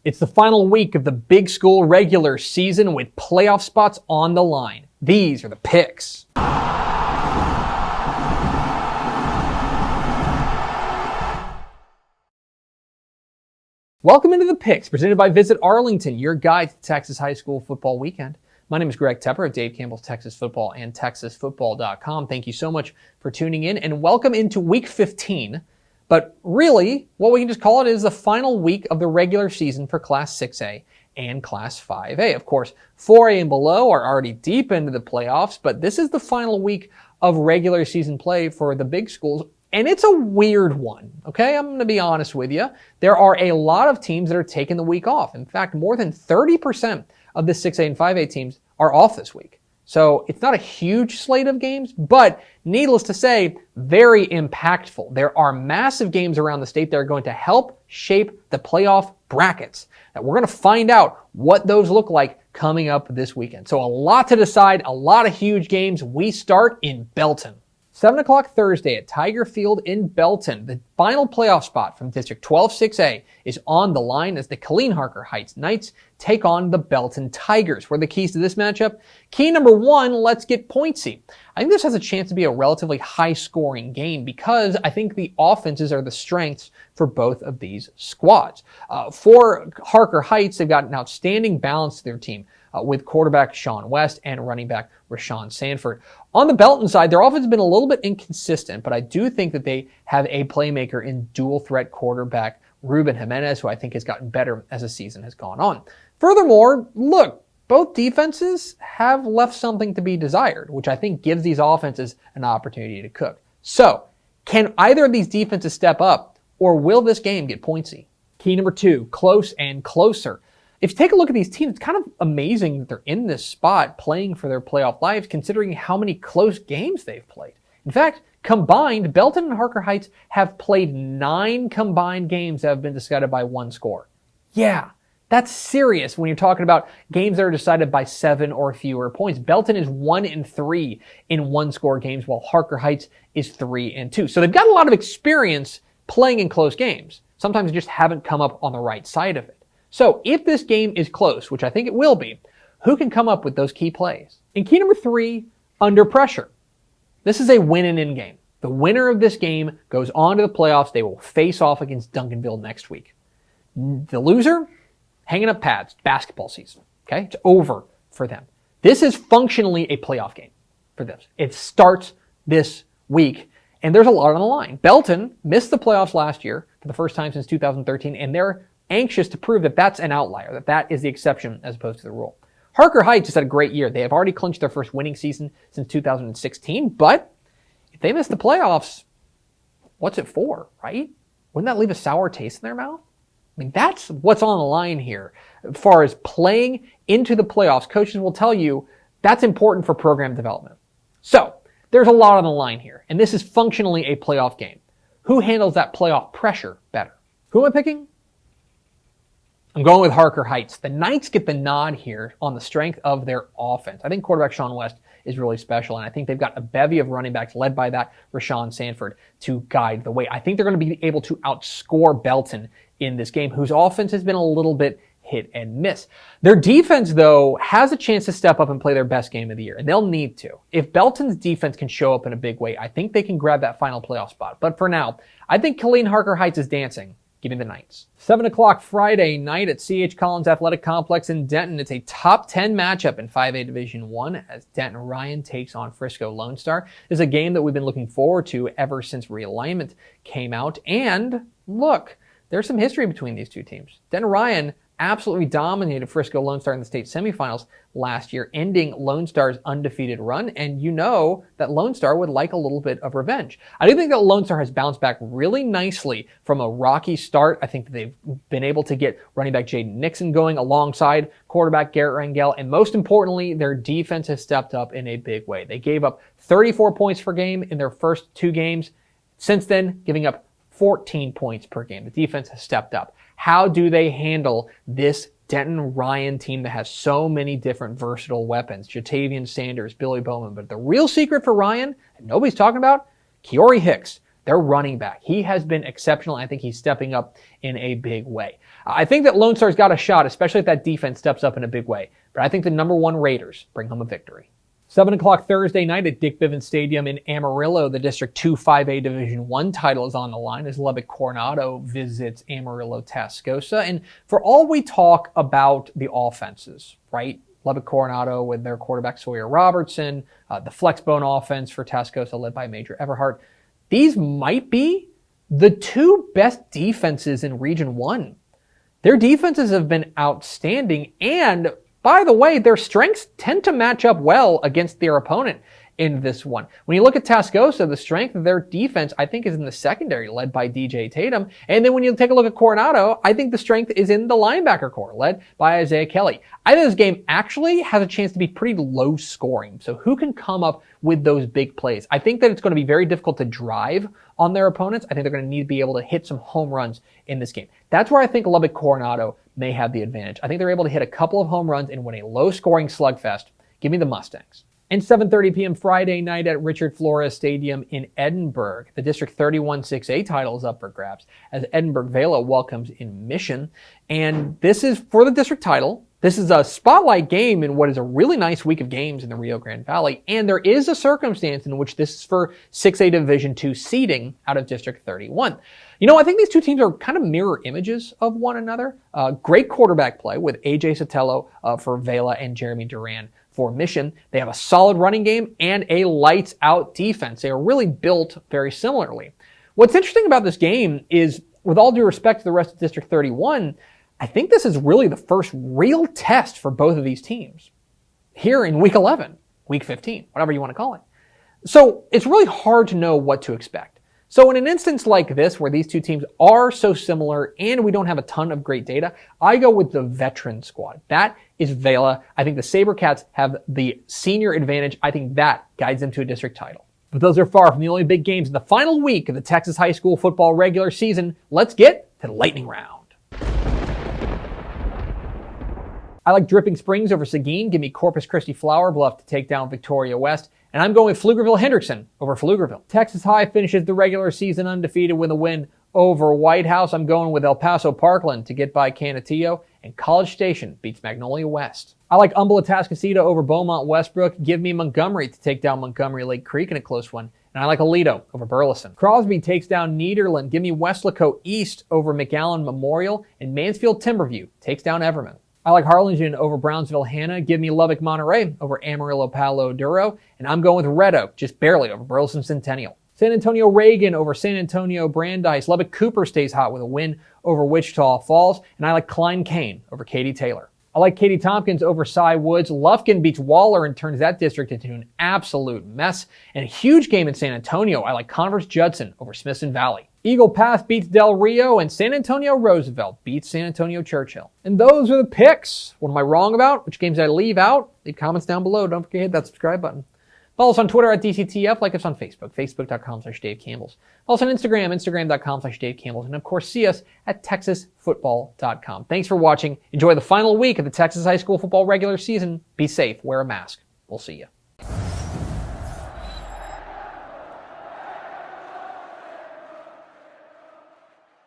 It's the final week of the big school regular season with playoff spots on the line. These are the picks. Welcome into the picks presented by Visit Arlington, your guide to Texas high school football weekend. My name is Greg Tepper of Dave Campbell's Texas Football and TexasFootball.com. Thank you so much for tuning in and welcome into week 15. But really, what we can just call it is the final week of the regular season for Class 6A and Class 5A. Of course, 4A and below are already deep into the playoffs, but this is the final week of regular season play for the big schools. And it's a weird one, okay? I'm going to be honest with you. There are a lot of teams that are taking the week off. In fact, more than 30% of the 6A and 5A teams are off this week. So it's not a huge slate of games, but needless to say, very impactful. There are massive games around the state that are going to help shape the playoff brackets. And we're going to find out what those look like coming up this weekend. So a lot to decide, a lot of huge games. We start in Belton. 7 o'clock Thursday at Tiger Field in Belton. The final playoff spot from District 12 6A is on the line as the Harker Heights Knights take on the Belton Tigers. What are the keys to this matchup? Key number one, let's get pointsy. I think this has a chance to be a relatively high-scoring game because I think the offenses are the strengths for both of these squads. For Harker Heights, they've got an outstanding balance to their team with quarterback Sean West and running back Rashawn Sanford. On the Belton side, their offense has been a little bit inconsistent, but I do think that they have a playmaker in dual threat quarterback Ruben Jimenez, who I think has gotten better as the season has gone on. Furthermore, look, both defenses have left something to be desired, which I think gives these offenses an opportunity to cook. So, can either of these defenses step up, or will this game get pointsy? Key number two, close and closer. If you take a look at these teams, it's kind of amazing that they're in this spot playing for their playoff lives, considering how many close games they've played. In fact, combined, Belton and Harker Heights have played 9 combined games that have been decided by one score. Yeah, that's serious when you're talking about games that are decided by 7 or fewer points. Belton is 1-3 in one-score games, while Harker Heights is 3-2. So they've got a lot of experience playing in close games. Sometimes they just haven't come up on the right side of it. So if this game is close, which I think it will be, who can come up with those key plays? And key number 3, under pressure. This is a win and in game. The winner of this game goes on to the playoffs. They will face off against Duncanville next week. The loser, hanging up pads, basketball season. Okay, it's over for them. This is functionally a playoff game for this. It starts this week, and there's a lot on the line. Belton missed the playoffs last year for the first time since 2013, and they're anxious to prove that that's an outlier, that is the exception as opposed to the rule. Harker Heights has had a great year. They have already clinched their first winning season since 2016, but if they miss the playoffs, what's it for, right? Wouldn't that leave a sour taste in their mouth? I mean, that's what's on the line here. As far as playing into the playoffs, coaches will tell you that's important for program development. So, there's a lot on the line here, and this is functionally a playoff game. Who handles that playoff pressure better? Who am I picking? I'm going with Harker Heights. The Knights get the nod here on the strength of their offense. I think quarterback Sean West is really special, and I think they've got a bevy of running backs led by that Rashawn Sanford to guide the way. I think they're going to be able to outscore Belton in this game, whose offense has been a little bit hit and miss. Their defense, though, has a chance to step up and play their best game of the year, and they'll need to. If Belton's defense can show up in a big way, I think they can grab that final playoff spot. But for now, I think Harker Heights is dancing. Give me the Knights. 7 o'clock Friday night at C.H. Collins Athletic Complex in Denton. It's a top 10 matchup in 5A Division I as Denton Ryan takes on Frisco Lone Star. This is a game that we've been looking forward to ever since realignment came out. And look, there's some history between these two teams. Denton Ryan absolutely dominated Frisco Lone Star in the state semifinals last year, ending Lone Star's undefeated run, and you know that Lone Star would like a little bit of revenge. I do think that Lone Star has bounced back really nicely from a rocky start. I think that they've been able to get running back Jaden Nixon going alongside quarterback Garrett Rangel, and most importantly, their defense has stepped up in a big way. They gave up 34 points per game in their first 2 games. Since then, giving up 14 points per game. The defense has stepped up. How do they handle this Denton Ryan team that has so many different versatile weapons? Jatavian Sanders, Billy Bowman. But the real secret for Ryan, and nobody's talking about, Kiori Hicks, their running back. He has been exceptional. I think he's stepping up in a big way. I think that Lone Star's got a shot, especially if that defense steps up in a big way. But I think the number 1 Raiders bring home a victory. 7 o'clock Thursday night at Dick Bivens Stadium in Amarillo, the District 2 5A Division I title is on the line as Lubbock Coronado visits Amarillo Tascosa. And for all we talk about the offenses, right? Lubbock Coronado with their quarterback Sawyer Robertson, the flexbone offense for Tascosa led by Major Everhart. These might be the 2 best defenses in Region 1. Their defenses have been outstanding, and by the way, their strengths tend to match up well against their opponent in this one. When you look at Tascosa, the strength of their defense, I think, is in the secondary, led by DJ Tatum. And then when you take a look at Coronado, I think the strength is in the linebacker core, led by Isaiah Kelly. I think this game actually has a chance to be pretty low scoring. So who can come up with those big plays? I think that it's going to be very difficult to drive on their opponents. I think they're going to need to be able to hit some home runs in this game. That's where I think Lubbock Coronado may have the advantage. I think they're able to hit a couple of home runs and win a low-scoring slugfest. Give me the Mustangs. And 7:30 p.m. Friday night at Richard Flores Stadium in Edinburgh, the District 31 6A title is up for grabs as Edinburgh Vela welcomes in Mission. And this is for the district title. This is a spotlight game in what is a really nice week of games in the Rio Grande Valley. And there is a circumstance in which this is for 6A Division II seeding out of District 31. You know, I think these two teams are kind of mirror images of one another. Great quarterback play with AJ Sotelo for Vela and Jeremy Duran for Mission. They have a solid running game and a lights out defense. They are really built very similarly. What's interesting about this game is, with all due respect to the rest of District 31, I think this is really the first real test for both of these teams here in week 11, week 15, whatever you want to call it. So it's really hard to know what to expect. So in an instance like this, where these two teams are so similar and we don't have a ton of great data, I go with the veteran squad. That is Vela. I think the SaberCats have the senior advantage. I think that guides them to a district title. But those are far from the only big games in the final week of the Texas high school football regular season. Let's get to the lightning round. I like Dripping Springs over Seguin. Give me Corpus Christi Flower Bluff to take down Victoria West. And I'm going with Pflugerville-Hendrickson over Pflugerville. Texas High finishes the regular season undefeated with a win over White House. I'm going with El Paso Parkland to get by Canutillo. And College Station beats Magnolia West. I like Umbella Atascocita over Beaumont Westbrook. Give me Montgomery to take down Montgomery Lake Creek in a close one. And I like Aledo over Burleson. Crosby takes down Nederland. Give me Westlaco East over McAllen Memorial. And Mansfield Timberview takes down Everman. I like Harlingen over Brownsville Hanna. Give me Lubbock Monterey over Amarillo Palo Duro. And I'm going with Red Oak, just barely, over Burleson Centennial. San Antonio Reagan over San Antonio Brandeis. Lubbock Cooper stays hot with a win over Wichita Falls. And I like Klein Kane over Katy Taylor. I like Katy Tompkins over Cy Woods. Lufkin beats Waller and turns that district into an absolute mess. And a huge game in San Antonio. I like Converse Judson over Smithson Valley. Eagle Pass beats Del Rio, and San Antonio Roosevelt beats San Antonio Churchill. And those are the picks. What am I wrong about? Which games did I leave out? Leave comments down below. Don't forget to hit that subscribe button. Follow us on Twitter at DCTF. Like us on Facebook, facebook.com/Dave Campbell's. Follow us on Instagram, instagram.com/Dave Campbell's. And of course, see us at texasfootball.com. Thanks for watching. Enjoy the final week of the Texas high school football regular season. Be safe. Wear a mask. We'll see you.